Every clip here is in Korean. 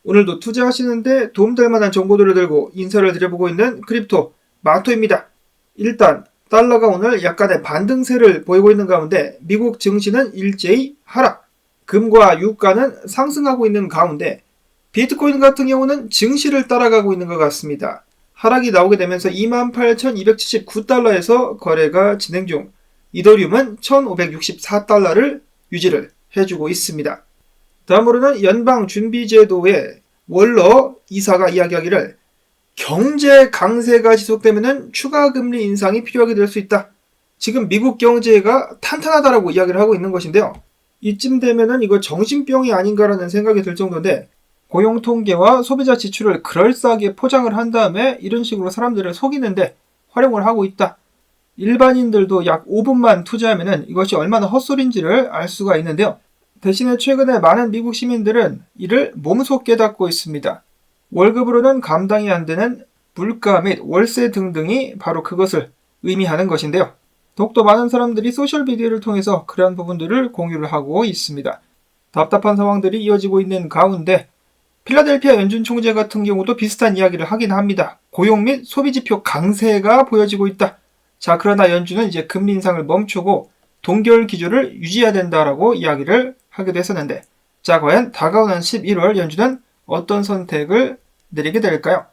오늘도 투자하시는데 도움될 만한 정보들을 들고 인사를 드려보고 있는 크립토 마토입니다. 일단 달러가 오늘 약간의 반등세를 보이고 있는 가운데 미국 증시는 일제히 하락, 금과 유가는 상승하고 있는 가운데 비트코인 같은 경우는 증시를 따라가고 있는 것 같습니다. 하락이 나오게 되면서 28,279달러에서 거래가 진행 중, 이더리움은 1,564달러를 유지를 해주고 있습니다. 다음으로는 연방준비제도의 월러 이사가 이야기하기를 경제 강세가 지속되면 추가 금리 인상이 필요하게 될 수 있다. 지금 미국 경제가 탄탄하다라고 이야기를 하고 있는 것인데요. 이쯤 되면은 이거 정신병이 아닌가라는 생각이 들 정도인데, 고용 통계와 소비자 지출을 그럴싸하게 포장을 한 다음에 이런 식으로 사람들을 속이는데 활용을 하고 있다. 일반인들도 약 5분만 투자하면은 이것이 얼마나 헛소리인지를 알 수가 있는데요. 대신에 최근에 많은 미국 시민들은 이를 몸소 깨닫고 있습니다. 월급으로는 감당이 안 되는 물가 및 월세 등등이 바로 그것을 의미하는 것인데요. 더욱더 많은 사람들이 소셜미디어를 통해서 그러한 부분들을 공유를 하고 있습니다. 답답한 상황들이 이어지고 있는 가운데 필라델피아 연준 총재 같은 경우도 비슷한 이야기를 하긴 합니다. 고용 및 소비지표 강세가 보여지고 있다. 자, 그러나 연준은 이제 금리 인상을 멈추고 동결 기조를 유지해야 된다라고 이야기를 하기도 했었는데, 자, 과연 다가오는 11월 연준은 어떤 선택을 내리게 될까요?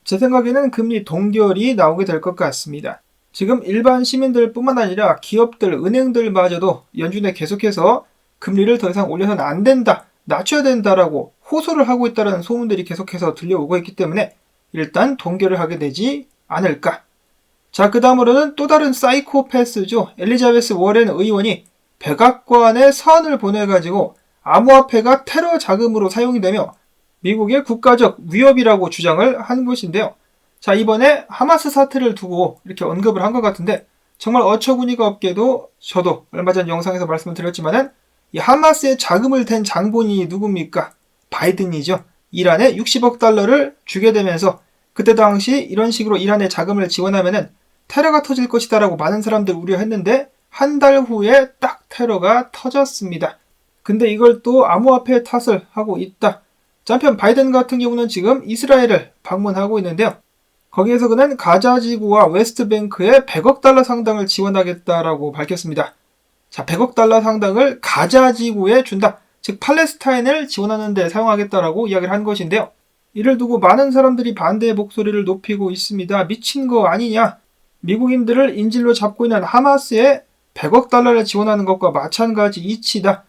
제 생각에는 금리 동결이 나오게 될 것 같습니다. 지금 일반 시민들 뿐만 아니라 기업들, 은행들마저도 연준에 계속해서 금리를 더 이상 올려서는 안 된다, 낮춰야 된다라고 호소를 하고 있다는 소문들이 계속해서 들려오고 있기 때문에 일단 동결을 하게 되지 않을까. 자, 그 다음으로는 또 다른 사이코패스죠. 엘리자베스 워렌 의원이 백악관에 서한을 보내가지고 암호화폐가 테러 자금으로 사용이 되며 미국의 국가적 위협이라고 주장을 한 것인데요. 자, 이번에 하마스 사태를 두고 이렇게 언급을 한 것 같은데, 정말 어처구니가 없게도 저도 얼마 전 영상에서 말씀을 드렸지만은 이 하마스에 자금을 댄 장본인이 누굽니까? 바이든이죠. 이란에 60억 달러를 주게 되면서 그때 당시 이런 식으로 이란에 자금을 지원하면은 테러가 터질 것이다라고 많은 사람들 우려했는데 한 달 후에 딱 테러가 터졌습니다. 근데 이걸 또 암호화폐 탓을 하고 있다. 한편 바이든 같은 경우는 지금 이스라엘을 방문하고 있는데요. 거기에서 그는 가자 지구와 웨스트뱅크에 100억 달러 상당을 지원하겠다라고 밝혔습니다. 자, 100억 달러 상당을 가자 지구에 준다. 즉 팔레스타인을 지원하는 데 사용하겠다라고 이야기를 한 것인데요. 이를 두고 많은 사람들이 반대의 목소리를 높이고 있습니다. 미친 거 아니냐? 미국인들을 인질로 잡고 있는 하마스에 100억 달러를 지원하는 것과 마찬가지 이치다.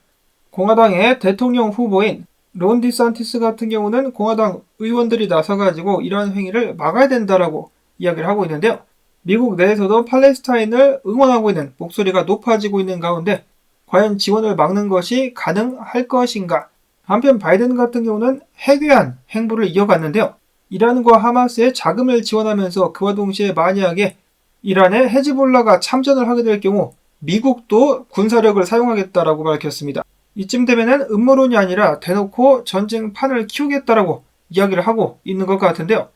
공화당의 대통령 후보인 론 디산티스 같은 경우는 공화당 의원들이 나서가지고 이러한 행위를 막아야 된다라고 이야기를 하고 있는데요. 미국 내에서도 팔레스타인을 응원하고 있는 목소리가 높아지고 있는 가운데 과연 지원을 막는 것이 가능할 것인가? 한편 바이든 같은 경우는 해괴한 행보를 이어갔는데요. 이란과 하마스에 자금을 지원하면서 그와 동시에 만약에 이란의 헤즈볼라가 참전을 하게 될 경우 미국도 군사력을 사용하겠다라고 밝혔습니다. 이쯤 되면은 음모론이 아니라 대놓고 전쟁판을 키우겠다라고 이야기를 하고 있는 것 같은데요.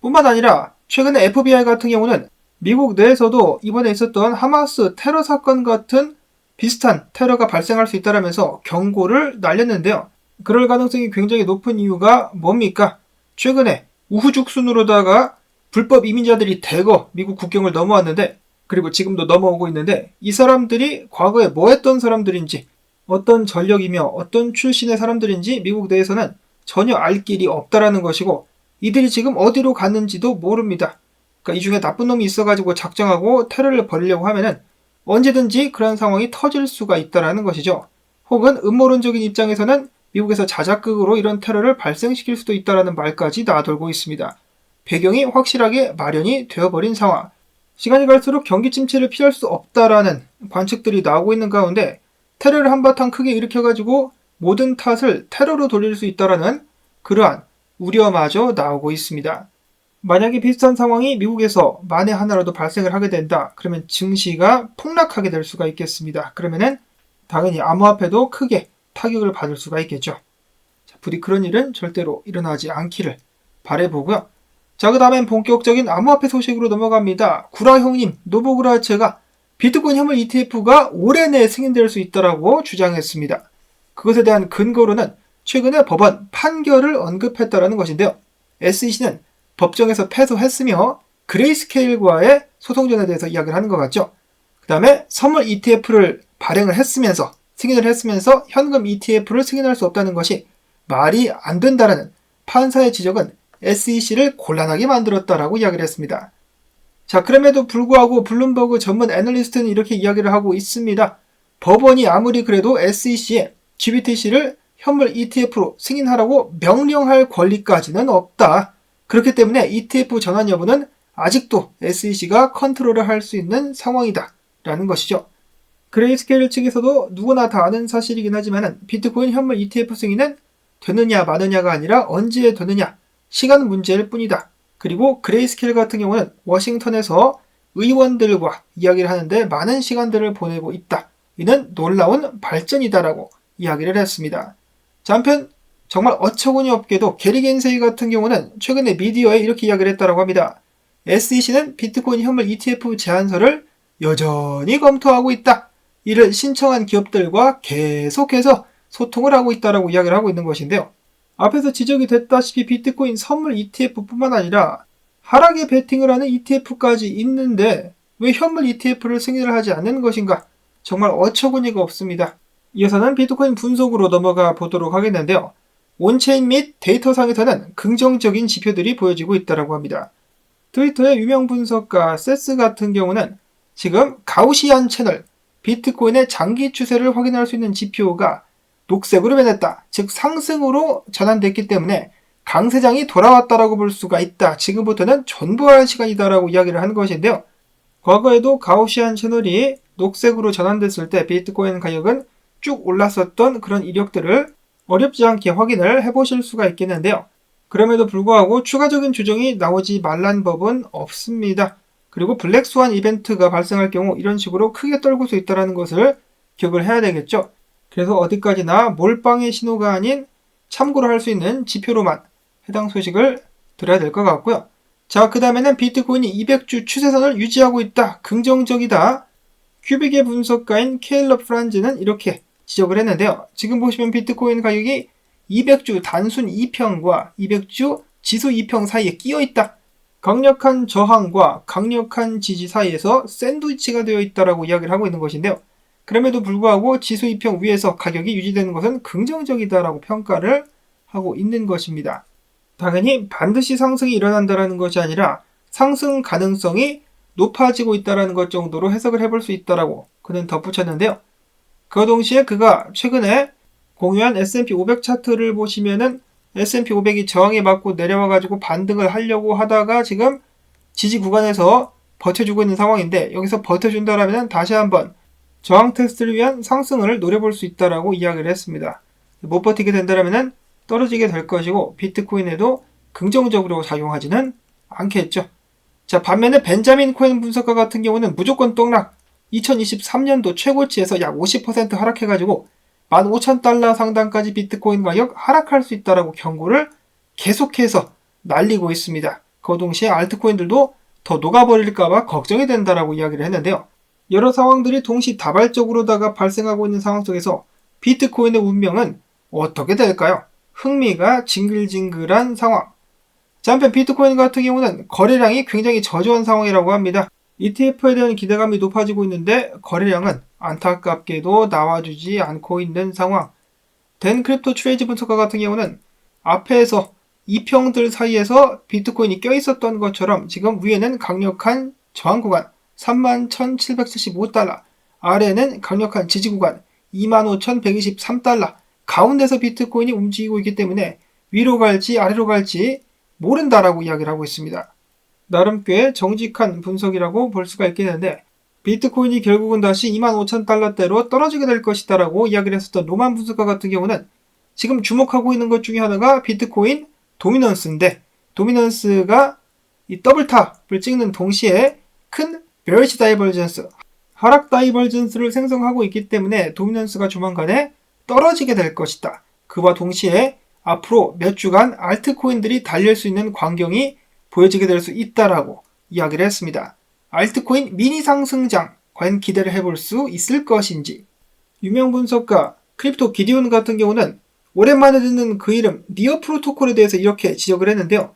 뿐만 아니라 최근에 FBI 같은 경우는 미국 내에서도 이번에 있었던 하마스 테러 사건 같은 비슷한 테러가 발생할 수 있다라면서 경고를 날렸는데요. 그럴 가능성이 굉장히 높은 이유가 뭡니까? 최근에 우후죽순으로다가 불법 이민자들이 대거 미국 국경을 넘어왔는데, 그리고 지금도 넘어오고 있는데, 이 사람들이 과거에 뭐 했던 사람들인지, 어떤 전력이며 어떤 출신의 사람들인지 미국 내에서는 전혀 알 길이 없다라는 것이고, 이들이 지금 어디로 갔는지도 모릅니다. 그러니까 이 중에 나쁜 놈이 있어가지고 작정하고 테러를 벌이려고 하면은 언제든지 그런 상황이 터질 수가 있다라는 것이죠. 혹은 음모론적인 입장에서는 미국에서 자작극으로 이런 테러를 발생시킬 수도 있다라는 말까지 나돌고 있습니다. 배경이 확실하게 마련이 되어버린 상황. 시간이 갈수록 경기 침체를 피할 수 없다라는 관측들이 나오고 있는 가운데 테러를 한바탕 크게 일으켜가지고 모든 탓을 테러로 돌릴 수 있다라는 그러한 우려마저 나오고 있습니다. 만약에 비슷한 상황이 미국에서 만에 하나라도 발생을 하게 된다. 그러면 증시가 폭락하게 될 수가 있겠습니다. 그러면은 당연히 암호화폐도 크게 타격을 받을 수가 있겠죠. 자, 부디 그런 일은 절대로 일어나지 않기를 바라보고요. 자, 그 다음엔 본격적인 암호화폐 소식으로 넘어갑니다. 구라 형님, 노보그라체가 비트코인 현물 ETF가 올해 내에 승인될 수 있다라고 주장했습니다. 그것에 대한 근거로는 최근에 법원 판결을 언급했다라는 것인데요. SEC는 법정에서 패소했으며 그레이스케일과의 소송전에 대해서 이야기를 하는 것 같죠. 그 다음에 선물 ETF를 발행을 했으면서 승인을 했으면서 현금 ETF를 승인할 수 없다는 것이 말이 안 된다라는 판사의 지적은 SEC를 곤란하게 만들었다라고 이야기를 했습니다. 자, 그럼에도 불구하고 블룸버그 전문 애널리스트는 이렇게 이야기를 하고 있습니다. 법원이 아무리 그래도 SEC에 GBTC를 현물 ETF로 승인하라고 명령할 권리까지는 없다. 그렇기 때문에 ETF 전환 여부는 아직도 SEC가 컨트롤을 할 수 있는 상황이다 라는 것이죠. 그레이스케일 측에서도 누구나 다 아는 사실이긴 하지만 비트코인 현물 ETF 승인은 되느냐 마느냐가 아니라 언제 되느냐 시간 문제일 뿐이다. 그리고 그레이스케일 같은 경우는 워싱턴에서 의원들과 이야기를 하는데 많은 시간들을 보내고 있다. 이는 놀라운 발전이다라고 이야기를 했습니다. 자, 한편 정말 어처구니 없게도 게리 겐세이 같은 경우는 최근에 미디어에 이렇게 이야기를 했다고 합니다. SEC는 비트코인 현물 ETF 제안서를 여전히 검토하고 있다. 이를 신청한 기업들과 계속해서 소통을 하고 있다라고 이야기를 하고 있는 것인데요. 앞에서 지적이 됐다시피 비트코인 선물 ETF뿐만 아니라 하락에 베팅을 하는 ETF까지 있는데 왜 현물 ETF를 승인을 하지 않는 것인가? 정말 어처구니가 없습니다. 이어서는 비트코인 분석으로 넘어가 보도록 하겠는데요. 온체인 및 데이터상에서는 긍정적인 지표들이 보여지고 있다고 합니다. 트위터의 유명 분석가 세스 같은 경우는 지금 가우시안 채널, 비트코인의 장기 추세를 확인할 수 있는 지표가 녹색으로 변했다. 즉 상승으로 전환됐기 때문에 강세장이 돌아왔다라고 볼 수가 있다. 지금부터는 존버할 시간이다라고 이야기를 하는 것인데요. 과거에도 가우시안 채널이 녹색으로 전환됐을 때 비트코인 가격은 쭉 올랐었던 그런 이력들을 어렵지 않게 확인을 해보실 수가 있겠는데요. 그럼에도 불구하고 추가적인 조정이 나오지 말란 법은 없습니다. 그리고 블랙스완 이벤트가 발생할 경우 이런 식으로 크게 떨굴 수 있다는 것을 기억을 해야 되겠죠. 그래서 어디까지나 몰빵의 신호가 아닌 참고로 할 수 있는 지표로만 해당 소식을 들어야 될 것 같고요. 자, 그 다음에는 비트코인이 200주 추세선을 유지하고 있다. 긍정적이다. 큐빅의 분석가인 케일럽 프란즈는 이렇게 지적을 했는데요. 지금 보시면 비트코인 가격이 200주 단순 2평과 200주 지수 2평 사이에 끼어 있다. 강력한 저항과 강력한 지지 사이에서 샌드위치가 되어 있다라고 이야기를 하고 있는 것인데요. 그럼에도 불구하고 지수 2평 위에서 가격이 유지되는 것은 긍정적이다라고 평가를 하고 있는 것입니다. 당연히 반드시 상승이 일어난다는 것이 아니라 상승 가능성이 높아지고 있다는 것 정도로 해석을 해볼 수 있다라고 그는 덧붙였는데요. 그 동시에 그가 최근에 공유한 S&P 500 차트를 보시면은 S&P 500이 저항에 맞고 내려와가지고 반등을 하려고 하다가 지금 지지 구간에서 버텨주고 있는 상황인데 여기서 버텨준다라면 다시 한번 저항 테스트를 위한 상승을 노려볼 수 있다라고 이야기를 했습니다. 못 버티게 된다라면 떨어지게 될 것이고 비트코인에도 긍정적으로 작용하지는 않겠죠. 자, 반면에 벤자민 코엔 분석가 같은 경우는 무조건 똥락 2023년도 최고치에서 약 50% 하락해가지고 15,000달러 상단까지 비트코인 가격 하락할 수 있다라고 경고를 계속해서 날리고 있습니다. 그 동시에 알트코인들도 더 녹아버릴까봐 걱정이 된다라고 이야기를 했는데요. 여러 상황들이 동시다발적으로다가 발생하고 있는 상황 속에서 비트코인의 운명은 어떻게 될까요? 흥미가 징글징글한 상황. 자, 한편 비트코인 같은 경우는 거래량이 굉장히 저조한 상황이라고 합니다. ETF에 대한 기대감이 높아지고 있는데 거래량은 안타깝게도 나와주지 않고 있는 상황. 댄 크립토 트레이지 분석가 같은 경우는 앞에서 이평들 사이에서 비트코인이 껴있었던 것처럼 지금 위에는 강력한 저항 구간 31,775달러, 아래에는 강력한 지지 구간 25,123달러, 가운데서 비트코인이 움직이고 있기 때문에 위로 갈지 아래로 갈지 모른다라고 이야기를 하고 있습니다. 나름 꽤 정직한 분석이라고 볼 수가 있겠는데 비트코인이 결국은 다시 25,000달러대로 떨어지게 될 것이다 라고 이야기를 했었던 로만 분석가 같은 경우는 지금 주목하고 있는 것 중에 하나가 비트코인 도미넌스인데 도미넌스가 이 더블탑을 찍는 동시에 큰 베어리시 다이버전스, 하락 다이버전스를 생성하고 있기 때문에 도미넌스가 조만간에 떨어지게 될 것이다. 그와 동시에 앞으로 몇 주간 알트코인들이 달릴 수 있는 광경이 보여지게 될 수 있다라고 이야기를 했습니다. 알트코인 미니 상승장 과연 기대를 해볼 수 있을 것인지. 유명 분석가 크립토 기디온 같은 경우는 오랜만에 듣는 그 이름 니어 프로토콜에 대해서 이렇게 지적을 했는데요.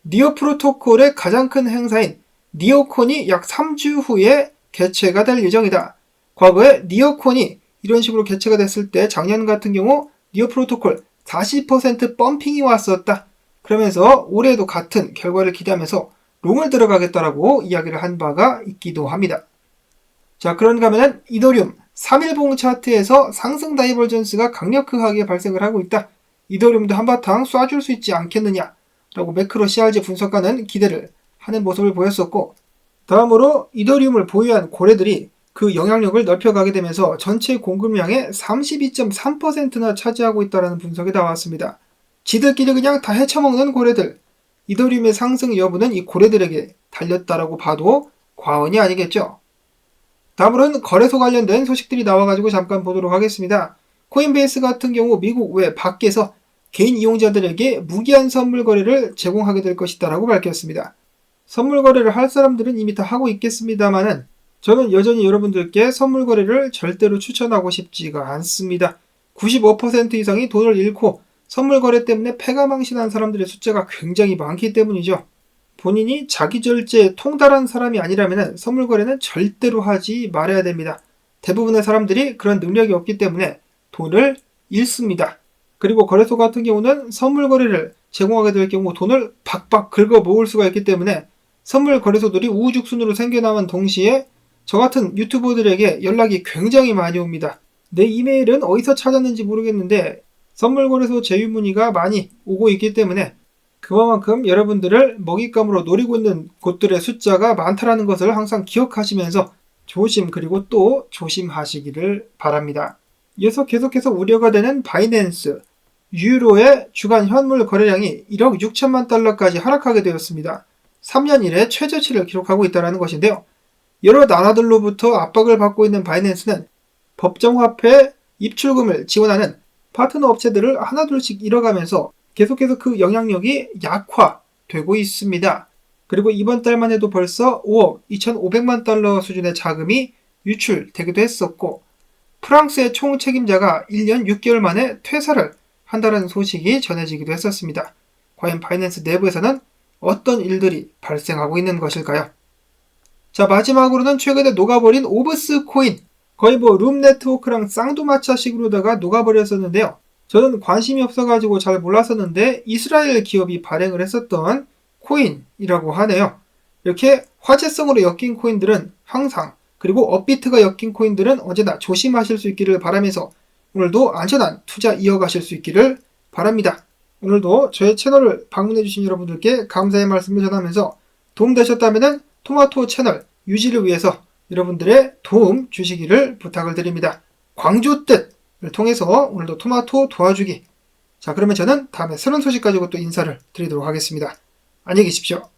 니어 프로토콜의 가장 큰 행사인 니어콘이 약 3주 후에 개최가 될 예정이다. 과거에 니어콘이 이런 식으로 개최가 됐을 때 작년 같은 경우 니어 프로토콜 40% 펌핑이 왔었다. 그러면서 올해도 같은 결과를 기대하면서 롱을 들어가겠다라고 이야기를 한 바가 있기도 합니다. 자, 그런가 하면은 이더리움 3일봉 차트에서 상승 다이버전스가 강력하게 발생을 하고 있다. 이더리움도 한바탕 쏴줄 수 있지 않겠느냐 라고 매크로 CRG 분석가는 기대를 하는 모습을 보였었고, 다음으로 이더리움을 보유한 고래들이 그 영향력을 넓혀가게 되면서 전체 공급량의 32.3%나 차지하고 있다는 분석이 나왔습니다. 지들끼리 그냥 다 헤쳐먹는 고래들, 이더리움의 상승 여부는 이 고래들에게 달렸다라고 봐도 과언이 아니겠죠. 다음으로는 거래소 관련된 소식들이 나와가지고 잠깐 보도록 하겠습니다. 코인베이스 같은 경우 미국 외 밖에서 개인 이용자들에게 무기한 선물 거래를 제공하게 될 것이다 라고 밝혔습니다. 선물 거래를 할 사람들은 이미 다 하고 있겠습니다만은 저는 여전히 여러분들께 선물 거래를 절대로 추천하고 싶지가 않습니다. 95% 이상이 돈을 잃고 선물 거래 때문에 패가망신한 사람들의 숫자가 굉장히 많기 때문이죠. 본인이 자기 절제에 통달한 사람이 아니라면 선물 거래는 절대로 하지 말아야 됩니다. 대부분의 사람들이 그런 능력이 없기 때문에 돈을 잃습니다. 그리고 거래소 같은 경우는 선물 거래를 제공하게 될 경우 돈을 박박 긁어 모을 수가 있기 때문에 선물 거래소들이 우후죽순으로 생겨나면 동시에 저 같은 유튜버들에게 연락이 굉장히 많이 옵니다. 내 이메일은 어디서 찾았는지 모르겠는데 선물 거래소 제휴문의가 많이 오고 있기 때문에 그만큼 여러분들을 먹잇감으로 노리고 있는 곳들의 숫자가 많다는 것을 항상 기억하시면서 조심 그리고 또 조심하시기를 바랍니다. 이어서 계속해서 우려가 되는 바이낸스, 유로의 주간 현물 거래량이 1억 6천만 달러까지 하락하게 되었습니다. 3년 이래 최저치를 기록하고 있다는 것인데요. 여러 나라들로부터 압박을 받고 있는 바이낸스는 법정화폐 입출금을 지원하는 파트너 업체들을 하나둘씩 잃어가면서 계속해서 그 영향력이 약화되고 있습니다. 그리고 이번 달만 해도 벌써 5억 2,500만 달러 수준의 자금이 유출되기도 했었고, 프랑스의 총책임자가 1년 6개월 만에 퇴사를 한다는 소식이 전해지기도 했었습니다. 과연 바이낸스 내부에서는 어떤 일들이 발생하고 있는 것일까요? 자, 마지막으로는 최근에 녹아버린 오브스 코인, 거의 룸 네트워크랑 쌍두마차식으로다가 녹아버렸었는데요. 저는 관심이 없어가지고 잘 몰랐었는데 이스라엘 기업이 발행을 했었던 코인이라고 하네요. 이렇게 화제성으로 엮인 코인들은 항상, 그리고 업비트가 엮인 코인들은 언제나 조심하실 수 있기를 바라면서 오늘도 안전한 투자 이어가실 수 있기를 바랍니다. 오늘도 저의 채널을 방문해주신 여러분들께 감사의 말씀을 전하면서 도움되셨다면 토마토 채널 유지를 위해서 여러분들의 도움 주시기를 부탁을 드립니다. 광주뜻을 통해서 오늘도 토마토 도와주기. 자, 그러면 저는 다음에 새로운 소식 가지고 또 인사를 드리도록 하겠습니다. 안녕히 계십시오.